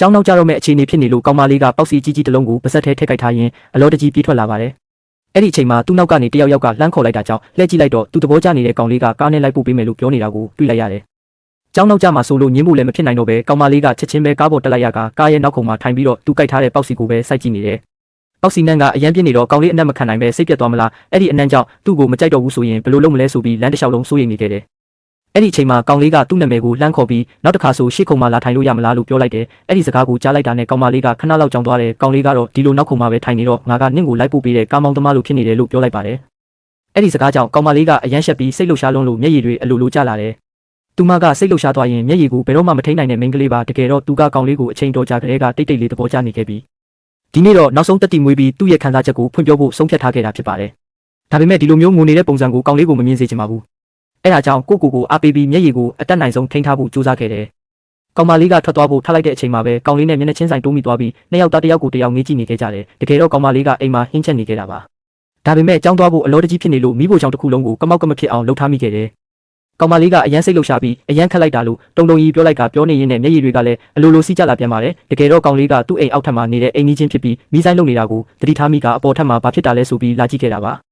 ကျောင်းနောက်ကြတော့မဲ့အခြေအနေဖြစ်နေလို့ကောင်မလေးကပေါက်စီကြီးကြီးတစ်လုံးကိုပါဇက်ထဲထည့်ကြိုက်ထားရင်အလောတကြီးပြေးထွက်လာပါတယ်။အဲ့ဒီအချိန်မှာသူ့နောက်ကနေတယောက်ကလှမ်းခေါ်လိုက်တာကြောင့်လှည့်ကြည့်လိုက်တော့သူ့သဘောကျနေတဲ့ကောင်လေးကကားနဲ့လိုက်ပို့ပေးမယ်လို့ပြောနေတာကိုတွေ့လိုက်ရတယ်။ကျောင်းနောက်ကြမှာဆိုလို့ညင်းဖို့လည်းမဖြစ်နိုင်တော့ပဲကောင်မလေးကချက်ချင်းပဲကားပေါ်တက်လိုက်ရကကားရဲ့နောက်ခုံမှာထိုင်ပြီးတော့သူကြိုက်ထားတဲ့ပေါက်စီကိုပဲစိုက်ကြည့်နေတယ်။ပေါက်စီနန်းကအရန်ပြင်းနေတော့ကောင်လေးအနက်မခံနိုင်ပဲစိတ်ပြတ်သွားမလား။အဲ့ဒီအနန်းကြောင့်သူ့ကိုမကြိုက်တော့ဘူးဆိုရင်ဘယ်လိုလုပ်မလဲဆိုပြီးလမ်းတစ်လျှောက်လုံးစိုးရိမ်နေခဲ့တယ်။အဲ့ဒီအချိန်မှာကောင်လေးကသူ့နာမည်ကိုလှမ်းခေါ်ပြီးနောက်တစ်ခါဆိုရှေ့ခုံမှာလာထိုင်လို့ရမလားလို့ပြောလိုက်တယ်။အဲ့ဒီစကားကိုကြားလိုက်တာနဲ့ကောင်မလေးကခဏလောက်ကြောင်သွားတယ်။ကောင်လေးကတော့ဒီလိုနောက်ခုံမှာပဲထိုင်နေတော့ငါကနင့်ကိုလိုက်ပို့ပေးတဲ့ကားမောင်းသမားလိုဖြစ်နေတယ်လို့ပြောလိုက်ပါတယ်။အဲ့ဒီစကားကြောင့်ကောင်မလေးကအရန်ရှက်ပြီးစိတ်လှုပ်ရှားလွန်းလို့မျက်ရည်တွေအလိုလိုကျလာတယ်။သူမကစိတ်လှုပ်ရှားသွားရင်မျက်ရည်ကိုဘယ်တော့မှမထိန်နိုင်တဲ့မိန်းကလေးပါတကယ်တော့သူကကောင်လေးကိုအချိန်တော်ကြာကလေးကတိတ်တိတ်လေးသဘောကျနေခဲ့ပြီးဒီနေ့တော့နောက်ဆုံးတက်တီမွေးပြီးသူ့ရဲ့ခံစားချက်ကိုဖွင့်ပြောဖို့ဆုံးဖြတ်ထားခဲ့တာဖြစ်ပါတယ်။ဒါပေမဲ့ဒီလိုမျိုးငိုနေတဲ့ပုံစံကိုကောင်လေးကိုမမြင်စေချင်ပါဘူး။အဲ့ဒါကြောင့်ကိုအားပေးပြီးမျက်ရည်ကိုအတက်နိုင်ဆုံးထိန်းထားဖို့ကြိုးစားခဲ့တယ်။ကောင်မလေးကထွက်သွားဖို့ထားလိုက်တဲ့အချိန်မှာပဲကောင်လေးနဲ့မျက်နှာချင်းဆိုင်တိုးမိသွားပြီးနှစ်ယောက်သားတစ်ယောက်ကိုတစ်ယောက်ငေးကြည့်နေခဲ့ကြတယ်။တကယ်တော့ကောင်မလေးကအိမ်မှာဟင်းချက်နေခဲ့တာပါ။ဒါပေမဲ့ကြောင်းသွားဖို့အလောတကြီးဖြစ်နေလို့မိဖို့ချောင်းတစ်ခုလုံးကိုကမောက်ကမဖြစ်အောင်လှုပ်ထားမိခဲ့တယ်။ကောင်မလေးကအရန်စိတ်လှုပ်ရှားပြီးအရန်ခက်လိုက်တာလို့တုံတုံကြီးပြောလိုက်ကပြောနေရင်းနဲ့မျက်ရည်တွေကလည်းအလိုလိုစီးကျလာပြန်ပါတယ်။တကယ်တော့ကောင်လေးကသူ့အိမ်အောက်ထပ်မှာနေတဲ့အိမ်ကြီးချင်းဖြစ်ပြီးမီးဆိုင်လုံနေတာကိုသတိထားမိကအပေါ်ထပ်မှာဘာဖြစ်တာလဲဆိုပြီးလာကြည့်ခဲ့တာပါ။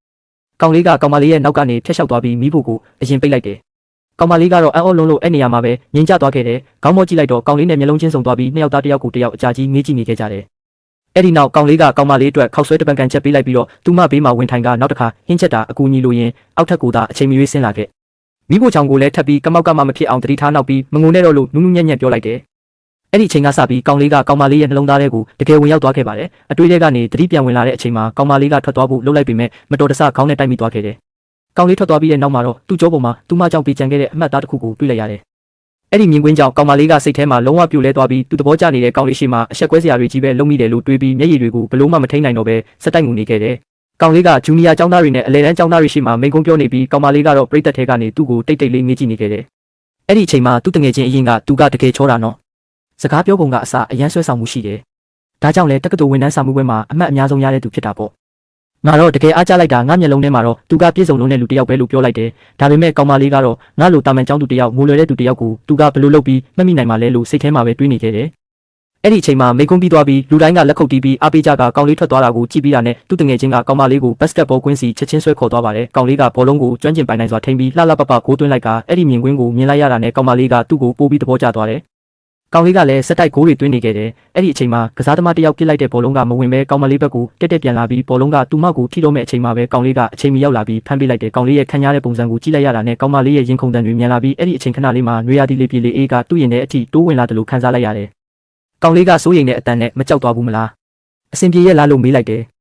ကောင်လေးကကောင်မလေးရဲ့နောက်ကနေဖျက်လျှောက်သွားပြီးမိဖို့ကိုအရင်ပိတ်လိုက်တယ်။ကောင်မလေးကတော့အံ့ဩလုံးလို့အဲ့နေရာမှာပဲငြိမ်ကျသွားခဲ့တယ်။ခေါင်းမောကြည့်လိုက်တော့ကောင်လေးနဲ့မျက်လုံးချင်းစုံသွားပြီးနှစ်ယောက်သားတစ်ယောက်ကိုတစ်ယောက်အကြာကြီးငေးကြည့်နေခဲ့ကြတယ်။အဲ့ဒီနောက်ကောင်လေးကကောင်မလေးအတွက်ခောက်ဆွဲတပံကန်ချက်ပေးလိုက်ပြီးတော့သူမဘေးမှာဝင်ထိုင်ကနောက်တစ်ခါဟင်းချက်တာအကူညီလိုရင်အောက်ထပ်ကိုသာအချိန်မရွေးဆင်းလာခဲ့မိဖို့ချောင်းကိုလည်းထပ်ပြီးကမောက်ကမဖြစ်အောင်တတိထားနောက်ပြီးမငုံနဲ့တော့လို့နူးနူးညံ့ညံ့ပြောလိုက်တယ်။အဲ့ဒီအချိန်ကစပြီးကောင်လေးကကောင်မလေးရဲ့နှလုံးသားထဲကိုတကယ်ဝင်ရောက်သွားခဲ့ပါတယ်။အတွေ့အကြုံကနေတတိပြန်ဝင်လာတဲ့အချိန်မှာကောင်မလေးကထွက်သွားဖို့လှုပ်လိုက်ပေမဲ့မတော်တဆခေါင်းနဲ့တိုက်မိသွားခဲ့တယ်။ကောင်လေးထွက်သွားပြီးတဲ့နောက်မှာတော့သူ့ကြောပေါ်မှာသူမကြောင့်ပြေးကြံခဲ့တဲ့အမှတ်သားတစ်ခုကိုတွေ့လိုက်ရတယ်။အဲ့ဒီမြင်ကွင်းကြောင့်ကောင်မလေးကစိတ်ထဲမှာလုံးဝပြိုလဲသွားပြီးသူ့သဘောကျနေတဲ့ကောင်လေးရှိမှအဆက်ကွဲစရာတွေကြီးပဲလုံးမိတယ်လို့တွေးပြီးမျက်ရည်တွေကိုဘလို့မှမထိန်နိုင်တော့ပဲစက်တိုက်ငုံနေခဲ့တယ်။ကောင်လေးကဂျူနီယာကျောင်းသားတွေနဲ့အလယ်တန်းကျောင်းသားတွေရှိမှမိန်ကုန်းပြောနေပြီးကောင်မလေးကတော့ပြိတ္တထဲကနေသူ့ကိုတိတ်တိတ်လေးငေးကြည့်နေခဲ့တယ်။အဲ့ဒီအချိန်မှာသူ့တငယ်ချင်းအရင်ကသူကတကယ်ချောတာနော်။စကားပြောပုံကအစအရန်ဆွဲဆောင်မှုရှိတယ်။ဒါကြောင့်လဲတက္ကသိုလ်ဝန်ထမ်းစာမှုပွဲမှာအမှတ်အများဆုံးရတဲ့သူဖြစ်တာပေါ့။ငါတော့တကယ်အားကျလိုက်တာငါမျက်လုံးထဲမှာတော့သူကပြည့်စုံလုံးတဲ့လူတစ်ယောက်ပဲလို့ပြောလိုက်တယ်။ဒါပေမဲ့ကောင်မလေးကတော့ငါလိုတာမန်ကျောင်းသူတစ်ယောက်ငိုလွယ်တဲ့သူတစ်ယောက်ကိုသူကဘယ်လိုလုပ်ပြီးမှတ်မိနိုင်မှာလဲလို့စိတ်ထဲမှာပဲတွေးနေခဲ့တယ်။အဲ့ဒီအချိန်မှာမိကုန်းပြီးသွားပြီးလူတိုင်းကလက်ခုပ်တီးပြီးအားပေးကြကကောင်လေးထွက်သွားတာကိုကြည့်ပြီးတာနဲ့သူ့တငယ်ချင်းကကောင်မလေးကိုဘတ်စကတ်ဘောကွင်းစီချက်ချင်းဆွဲခေါ်သွားပါတယ်။ကောင်လေးကဘောလုံးကိုကျွမ်းကျင်ပိုင်နိုင်စွာထိန်းပြီးလှလှပပဂိုးသွင်းလိုက်ကအဲ့ဒီမြင်ကွင်းကိုမြင်လိုက်ရတာနဲ့ကောင်မလေးကသူ့ကိုပိုးပြီးသဘောကျသွားတယ်။ကောင်လေးကလည်းစက်တိုက်ဂိုးတွေသွင်းနေခဲ့တယ်။အဲ့ဒီအချိန်မှာကစားသမားတစ်ယောက်ပြစ်လိုက်တဲ့ဘောလုံးကမဝင်ပဲကောင်မလေးဘက်ကိုတက်ပြန်လာပြီးဘောလုံးကသူ့မောက်ကိုထိတော့မဲ့အချိန်မှာပဲကောင်လေးကအချိန်မီရောက်လာပြီးဖမ်းပေးလိုက်တယ်။ကောင်လေးရဲ့ခံရတဲ့ပုံစံကိုကြည့်လိုက်ရတာနဲ့ကောင်မလေးရဲ့ရင်ခုန်တန်တွေမြန်လာပြီးအဲ့ဒီအချိန်ခဏလေးမှာနွေရာသီလေးပြေလေးအေးကသူ့ရင်ထဲအထိတိုးဝင်လာတယ်လို့ခံစားလိုက်ရတယ်။ကောင်လေးကစိုးရိမ်တဲ့အတန်နဲ့မကြောက်သွားဘူးမလား။အဆင်ပြေရဲ့လားလို့မေးလိုက်တယ်။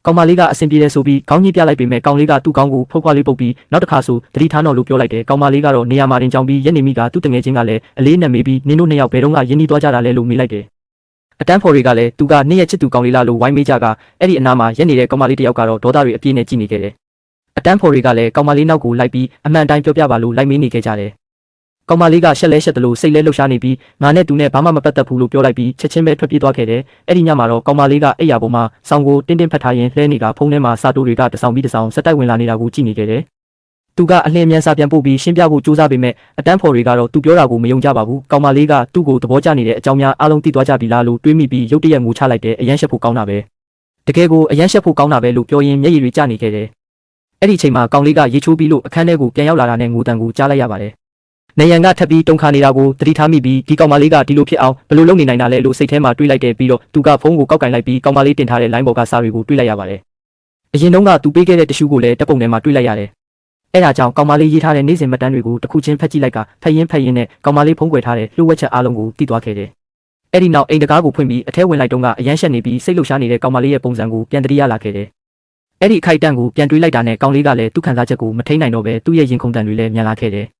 ကောင်မလေးကအဆင်ပြေတယ်ဆိုပြီးခေါင်းညှိပြလိုက်ပေမဲ့ကောင်လေးကသူ့ခေါင်းကိုဖုတ်ခွာလေးပုတ်ပြီးနောက်တစ်ခါဆိုတတိထားတော့လို့ပြောလိုက်တယ်။ကောင်မလေးကတော့နေရာမှာတင်ကြောင်ပြီးရက်နေမိကသူ့တငယ်ချင်းကလည်းအလေးနဲ့မေးပြီးနင်းတို့နှစ်ယောက်ဘယ်တော့မှရင်းနှီးသွားကြတာလဲလို့မေးလိုက်တယ်။အတန်းဖော်တွေကလည်းသူကနေ့ရက်ချစ်သူကောင်လေးလားလို့ဝိုင်းမေးကြကအဲ့ဒီအနားမှာရက်နေတဲ့ကောင်မလေးတစ်ယောက်ကတော့ဒေါသတွေအပြည့်နဲ့ကြည့်နေခဲ့တယ်။အတန်းဖော်တွေကလည်းကောင်မလေးနောက်ကိုလိုက်ပြီးအမှန်အတိုင်းပြောပြပါလို့လိုက်မေးနေခဲ့ကြတယ်။ကောင်မလေးကရှက်လဲရှက်တယ်လို့စိတ်လဲလှုပ်ရှားနေပြီးငါနဲ့သူနဲ့ဘာမှမပတ်သက်ဘူးလို့ပြောလိုက်ပြီးချက်ချင်းပဲထွက်ပြေးသွားခဲ့တယ်။အဲ့ဒီညမှာတော့ကောင်မလေးကအိယာပေါ်မှာဆောင်းကိုတင်းတင်းဖက်ထားရင်လှဲနေတာဖုန်းထဲမှာစာတိုးတွေကတစောင်းပြီးတစောင်းစက်တိုက်ဝင်လာနေတာကိုကြည့်နေခဲ့တယ်။သူကအလင်းမြန်စာပြန်ပို့ပြီးရှင်းပြဖို့ကြိုးစားပေမဲ့အတန်းဖော်တွေကတော့သူပြောတာကိုမယုံကြပါဘူး။ကောင်မလေးကသူ့ကိုသဘောကျနေတဲ့အကြောင်းများအားလုံးသိသွားကြပြီလားလို့တွေးမိပြီးရုတ်တရက်ငိုချလိုက်တယ်။အရန်ရှက်ဖို့ကောင်းတာပဲ။တကယ်ကိုအရန်ရှက်ဖို့ကောင်းတာပဲလို့ပြောရင်းမျက်ရည်တွေကျနေခဲ့တယ်။အဲ့ဒီအချိန်မှာကောင်လေးကရေချိုးပြီးလို့အခန်းထဲကိုပြန်ရောက်လာတာနဲ့ငိုတန်ကိုကြားလိုက်ရပါတယ်။နေရန်ကထပ်ပြီးတုံခါနေတာကိုသတိထားမိပြီးဒီကောင်မလေးကဒီလိုဖြစ်အောင်ဘယ်လိုလုပ်နေနိုင်တာလဲလို့စိတ်ထဲမှာတွေးလိုက်တယ်ပြီးတော့သူကဖုန်းကိုကောက်ကင်လိုက်ပြီးကောင်မလေးတင်ထားတဲ့ line ပေါ်ကစာတွေကိုတွေးလိုက်ရပါတယ်။အရင်တုန်းကသူပေးခဲ့တဲ့တ िश ူးကိုလည်းတပ်ပုံထဲမှာတွေးလိုက်ရတယ်။အဲ့ဒါကြောင့်ကောင်မလေးရေးထားတဲ့နေ့စဉ်မှတ်တမ်းတွေကိုတစ်ခုချင်းဖတ်ကြည့်လိုက်ကဖတ်ရင်းနဲ့ကောင်မလေးဖုန်းကွယ်ထားတဲ့လှုပ်ဝက်ချက်အားလုံးကိုသိသွားခဲ့တယ်။အဲ့ဒီနောက်အိမ်တကားကိုဖွင့်ပြီးအထဲဝင်လိုက်တော့ကအရန်ရှက်နေပြီးစိတ်လှုပ်ရှားနေတဲ့ကောင်မလေးရဲ့ပုံစံကိုပြန်တတိယလာခဲ့တယ်။အဲ့ဒီအခိုက်အတန့်ကိုပြန်တွေးလိုက်တာနဲ့ကောင်လေးကလည်းသူ့ခံစားချက်ကိုမထိန်နိုင်တော့ပဲသူ့ရဲ့ရင်ခုန်တန်တွေလည်းမြန်လာခဲ့တယ်